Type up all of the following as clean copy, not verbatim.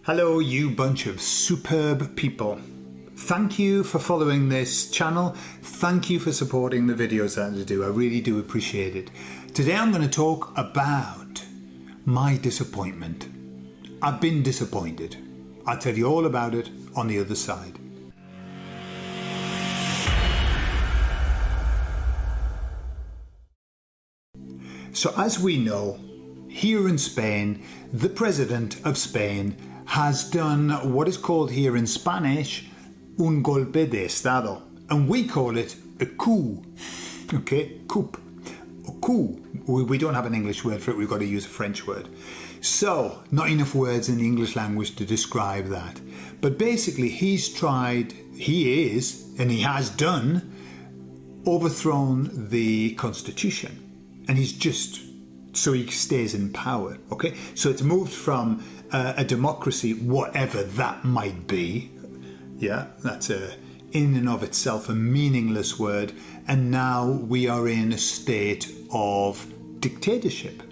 Hello, you bunch of superb people. Thank you for following this channel. Thank you for supporting the videos that I do. I really do appreciate it. Today I'm going to talk about my disappointment. I've been disappointed. I'll tell you all about it on the other side. So as we know, here in Spain, the President of Spain has done what is called here in Spanish un golpe de Estado, and we call it a coup. Okay, coup. A coup. We don't have an English word for it, we've got to use a French word. So, not enough words in the English language to describe that. But basically, he has done, overthrown the Constitution. And he's just, so he stays in power, okay? So it's moved from a democracy, whatever that might be. Yeah, that's in and of itself a meaningless word. And now we are in a state of dictatorship.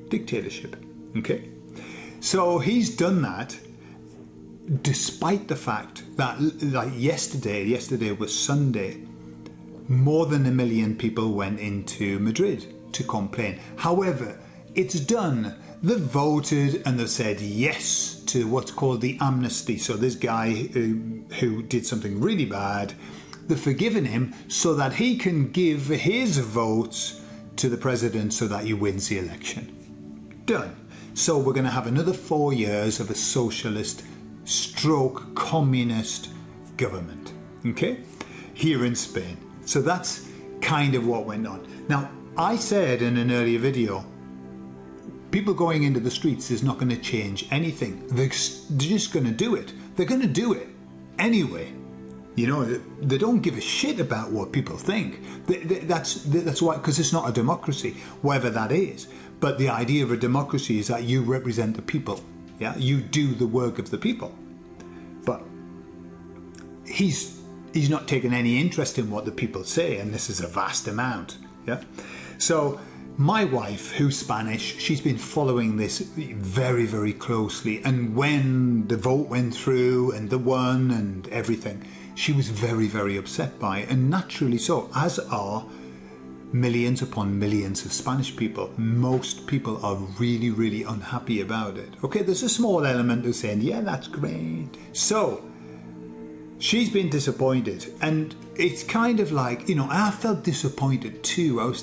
Dictatorship, okay? So he's done that despite the fact that, like yesterday was Sunday, more than 1 million people went into Madrid to complain. However, it's done. They've voted and they've said yes to what's called the amnesty. So this guy who did something really bad, they've forgiven him so that he can give his votes to the president so that he wins the election. Done. So we're going to have another 4 years of a socialist stroke communist government, okay, here in Spain. So that's kind of what went on. Now, I said in an earlier video, people going into the streets is not going to change anything. They're just going to do it. They're going to do it anyway. You know, they don't give a shit about what people think. That's why, because it's not a democracy, whatever that is. But the idea of a democracy is that you represent the people. Yeah, you do the work of the people. But he's not taking any interest in what the people say, and this is a vast amount. Yeah, so my wife, who's Spanish, she's been following this very, very closely. And when the vote went through and the won and everything, she was very, very upset by it. And naturally so, as are millions upon millions of Spanish people. Most people are really, really unhappy about it. Okay, there's a small element of saying, yeah, that's great. So she's been disappointed. And it's kind of like, you know, I felt disappointed too.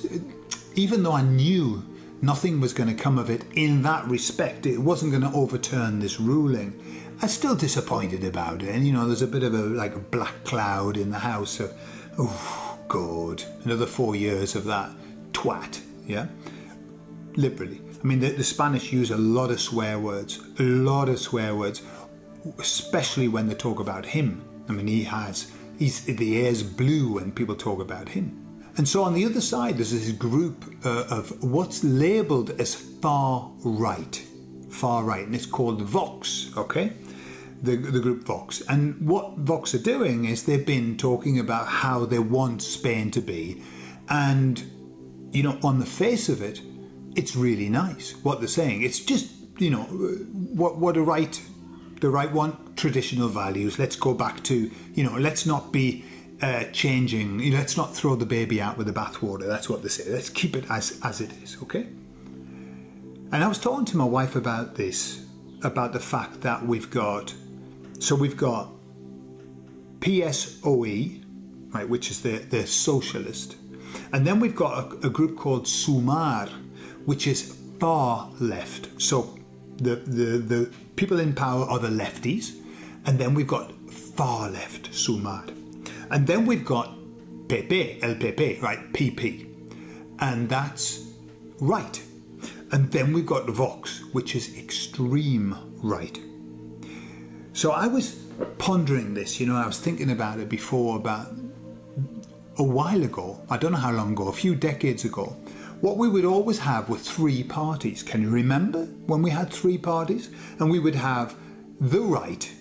Even though I knew nothing was going to come of it in that respect, it wasn't going to overturn this ruling, I was still disappointed about it. And, you know, there's a bit of a black cloud in the house of, oh, God, another 4 years of that twat, yeah? Liberally. I mean, the Spanish use a lot of swear words, especially when they talk about him. I mean, the air's blue when people talk about him. And so on the other side, there's this group of what's labelled as far right, and it's called Vox, okay? The group Vox. And what Vox are doing is they've been talking about how they want Spain to be. And, you know, on the face of it, it's really nice what they're saying. It's just, you know, what the right want, traditional values. Let's go back to, you know, let's not be changing, you know, let's not throw the baby out with the bathwater. That's what they say. Let's keep it as it is, okay? And I was talking to my wife about this, about the fact that we've got PSOE, right, which is the socialist. And then we've got a group called Sumar, which is far left. So the people in power are the lefties. And then we've got far left, Sumar. And then we've got PP, El PP, right, PP. And that's right. And then we've got Vox, which is extreme right. So I was pondering this, you know, I was thinking about it before, about a while ago, I don't know how long ago, a few decades ago, what we would always have were 3 parties. Can you remember when we had 3 parties? And we would have the right,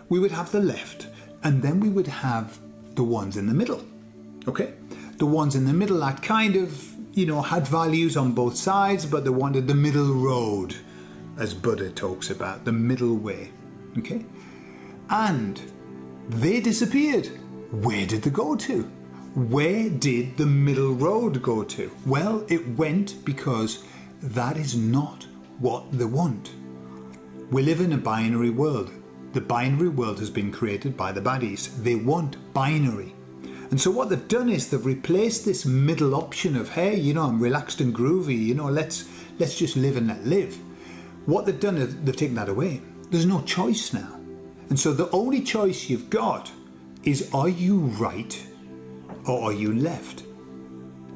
we would have the left, and then we would have the ones in the middle, okay? The ones in the middle that kind of, you know, had values on both sides, but they wanted the middle road. as Buddha talks about, the middle way. Okay? And they disappeared. Where did they go to? Where did the middle road go to? Well, it went because that is not what they want. We live in a binary world. The binary world has been created by the baddies. They want binary. And so what they've done is they've replaced this middle option of, hey, I'm relaxed and groovy, let's just live and let live. What they've done is they've taken that away. There's no choice now. And so the only choice you've got is, are you right or are you left?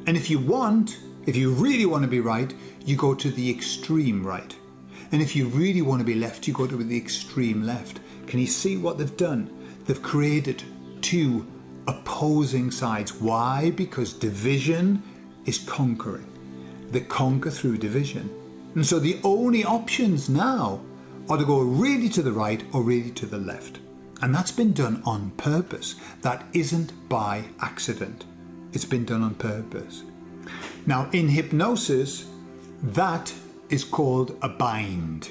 And if you really want to be right, you go to the extreme right. And if you really want to be left, you go to the extreme left. Can you see what they've done? They've created two opposing sides. Why? Because division is conquering. They conquer through division. And so the only options now are to go really to the right or really to the left. And that's been done on purpose. That isn't by accident. It's been done on purpose. Now, in hypnosis, that is called a bind.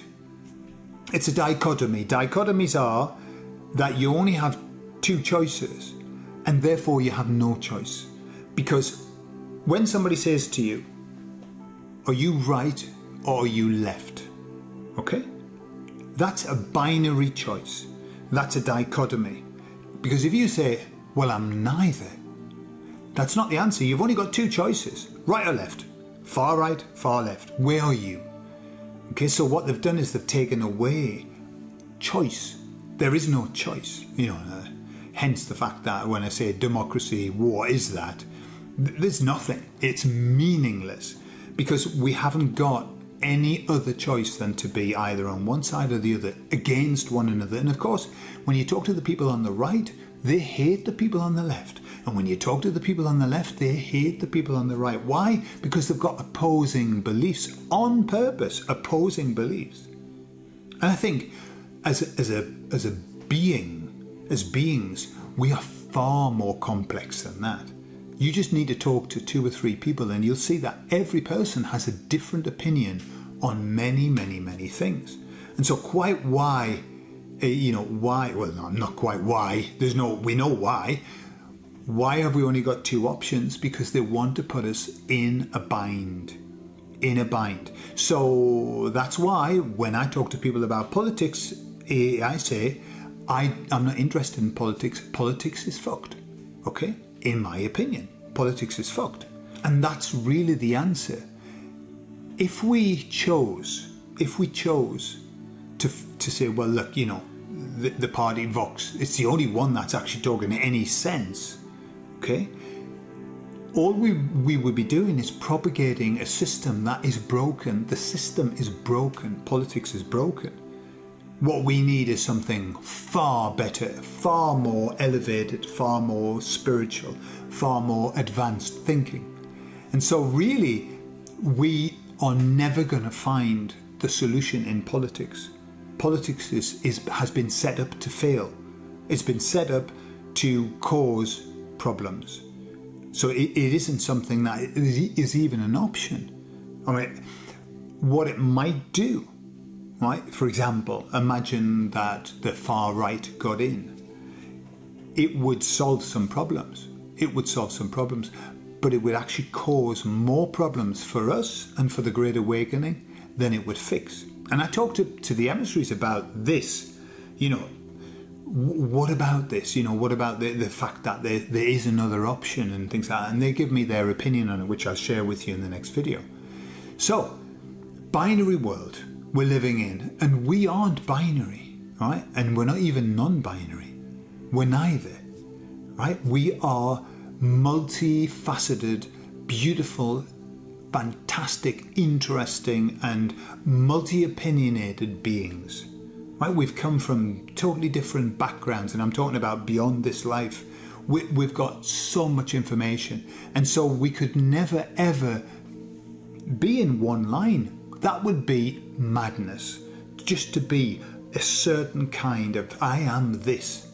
It's a dichotomy. Dichotomies are that you only have two choices, and therefore you have no choice. Because when somebody says to you, are you right or are you left? Okay? That's a binary choice. That's a dichotomy. Because if you say, well, I'm neither, that's not the answer. You've only got two choices, right or left, far right, far left. Where are you? Okay, so what they've done is they've taken away choice. There is no choice. Hence the fact that when I say democracy, what is that? There's nothing. It's meaningless because we haven't got any other choice than to be either on one side or the other against one another. And of course, when you talk to the people on the right, they hate the people on the left. And when you talk to the people on the left, they hate the people on the right. Why? Because they've got opposing beliefs on purpose, opposing beliefs. And I think as beings, we are far more complex than that. You just need to talk to two or three people and you'll see that every person has a different opinion on many, many, many things. And so quite why, well, no, not quite why, we know why. Why have we only got two options? Because they want to put us in a bind. So that's why when I talk to people about politics, I say, I'm not interested in politics. Politics is fucked. Okay? In my opinion, politics is fucked. And that's really the answer. If we chose to say, well, look, the party Vox, it's the only one that's actually talking in any sense, okay? All we would be doing is propagating a system that is broken. The system is broken. Politics is broken. What we need is something far better, far more elevated, far more spiritual, far more advanced thinking. And so really, we are never going to find the solution in politics. Politics has been set up to fail. It's been set up to cause problems. So it isn't something that is even an option. I mean, what it might do, right? For example, imagine that the far right got in. It would solve some problems. But it would actually cause more problems for us and for the Great Awakening than it would fix. And I talked to the emissaries about this. What about this? What about the fact that there is another option and things like that? And they give me their opinion on it, which I'll share with you in the next video. So, binary world we're living in, and we aren't binary, right? And we're not even non-binary. We're neither, right? We are multifaceted, beautiful, fantastic, interesting, and multi-opinionated beings. Right? We've come from totally different backgrounds, and I'm talking about beyond this life. We've got so much information, and so we could never ever be in one line. That would be madness. Just to be a certain kind of I am this.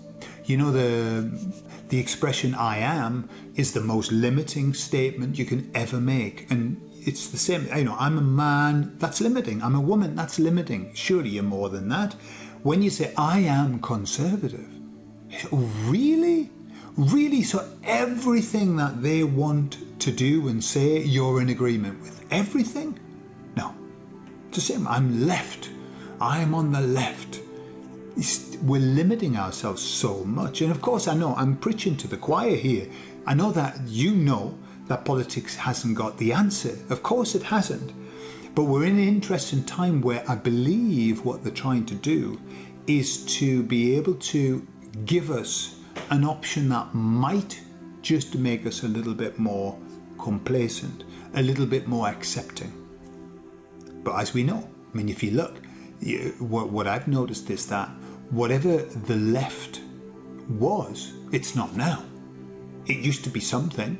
The expression I am is the most limiting statement you can ever make, and it's the same. You know, I'm a man, that's limiting. I'm a woman, that's limiting. Surely you're more than that. When you say, I am conservative, really? Really? So everything that they want to do and say, you're in agreement with? Everything? No. It's the same. I'm left. I'm on the left. We're limiting ourselves so much. And of course, I know I'm preaching to the choir here. I know that you know that politics hasn't got the answer. Of course it hasn't. But we're in an interesting time where I believe what they're trying to do is to be able to give us an option that might just make us a little bit more complacent, a little bit more accepting. But as we know, I mean, if you look, what I've noticed is that whatever the left was, it's not now. It used to be something.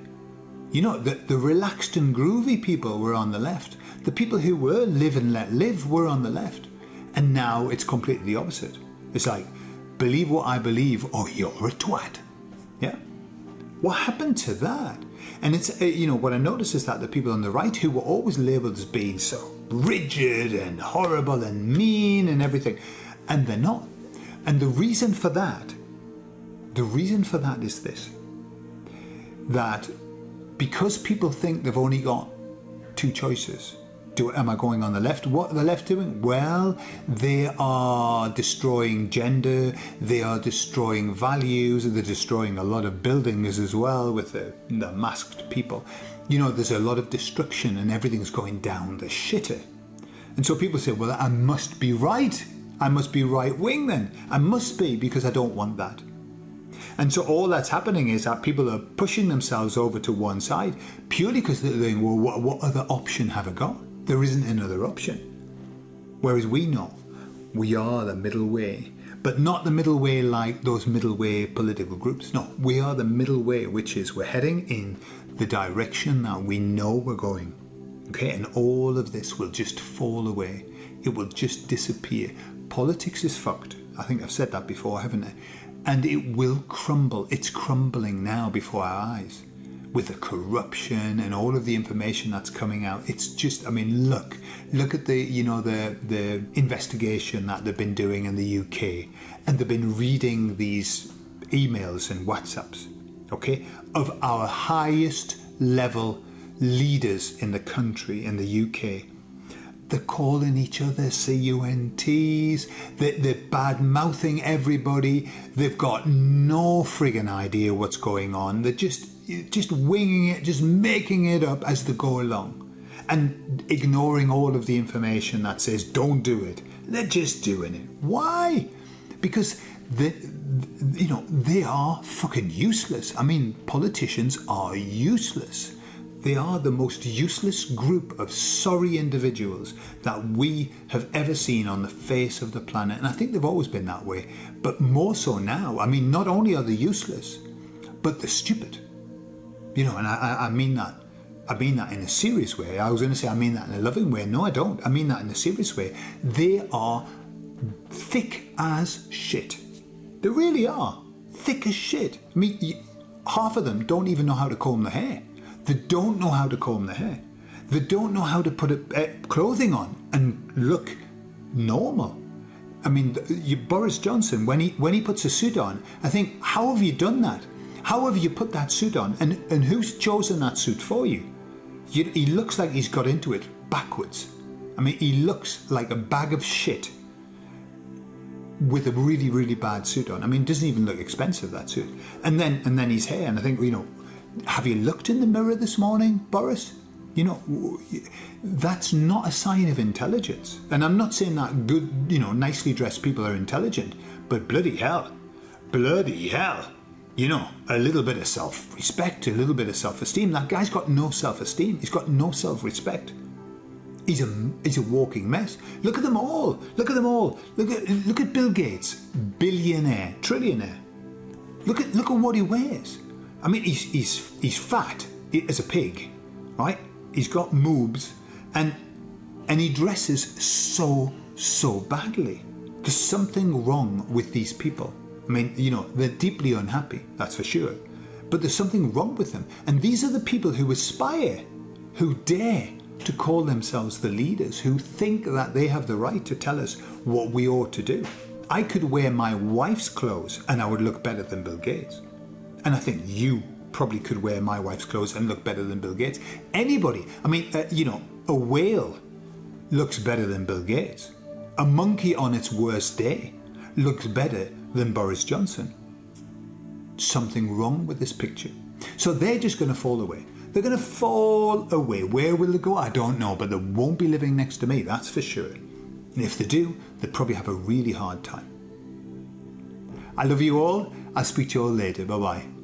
You know, the relaxed and groovy people were on the left. The people who were live and let live were on the left. And now it's completely the opposite. It's like, believe what I believe or you're a twat. Yeah? What happened to that? And it's, you know, what I noticed is that the people on the right who were always labelled as being so rigid and horrible and mean and everything, and they're not. And the reason for that is this, that because people think they've only got two choices, am I going on the left? What are the left doing? Well, they are destroying gender, they are destroying values, they're destroying a lot of buildings as well with the masked people. You know, there's a lot of destruction and everything's going down the shitter. And so people say, well, I must be right. I must be right wing then. I must be, because I don't want that. And so all that's happening is that people are pushing themselves over to one side purely because they're thinking, well, what other option have I got? There isn't another option. Whereas we know we are the middle way, but not the middle way like those middle way political groups. No, we are the middle way, which is we're heading in the direction that we know we're going. Okay, and all of this will just fall away. It will just disappear. Politics is fucked. I think I've said that before, haven't I? And it will crumble. It's crumbling now before our eyes with the corruption and all of the information that's coming out. It's just, I mean, look at the, you know, the investigation that they've been doing in the UK, and they've been reading these emails and WhatsApps, okay, of our highest level leaders in the country, in the UK. They're calling each other CUNTs, they're bad-mouthing everybody, they've got no friggin' idea what's going on, they're just winging it, just making it up as they go along, and ignoring all of the information that says don't do it. They're just doing it. Why? Because they are fucking useless. I mean, politicians are useless. They are the most useless group of sorry individuals that we have ever seen on the face of the planet. And I think they've always been that way, but more so now. I mean, not only are they useless, but they're stupid. You know, and I mean that. I mean that in a serious way. I was going to say I mean that in a loving way. No, I don't. I mean that in a serious way. They are thick as shit. They really are. Thick as shit. I mean, half of them don't even know how to comb their hair. They don't know how to comb their hair. They don't know how to put clothing on and look normal. I mean, Boris Johnson, when he puts a suit on, I think, how have you done that? How have you put that suit on? And who's chosen that suit for you? He looks like he's got into it backwards. I mean, he looks like a bag of shit with a really, really bad suit on. I mean, it doesn't even look expensive, that suit. And then his hair, and I think, you know, have you looked in the mirror this morning, Boris? You know, that's not a sign of intelligence. And I'm not saying that good, you know, nicely dressed people are intelligent, but bloody hell, you know, a little bit of self-respect, a little bit of self-esteem. That guy's got no self-esteem. He's got no self-respect. He's a walking mess. Look at them all. Look at Bill Gates, billionaire, trillionaire. Look at what he wears. I mean, he's fat as a pig, right? He's got moobs, and he dresses so badly. There's something wrong with these people. I mean, you know, they're deeply unhappy, that's for sure. But there's something wrong with them. And these are the people who aspire, who dare to call themselves the leaders, who think that they have the right to tell us what we ought to do. I could wear my wife's clothes and I would look better than Bill Gates. And I think you probably could wear my wife's clothes and look better than Bill Gates. Anybody. I mean, a whale looks better than Bill Gates. A monkey on its worst day looks better than Boris Johnson. Something wrong with this picture. So they're just going to fall away. They're going to fall away. Where will they go? I don't know, but they won't be living next to me, that's for sure. And if they do, they'll probably have a really hard time. I love you all. I'll speak to you all later. Bye-bye.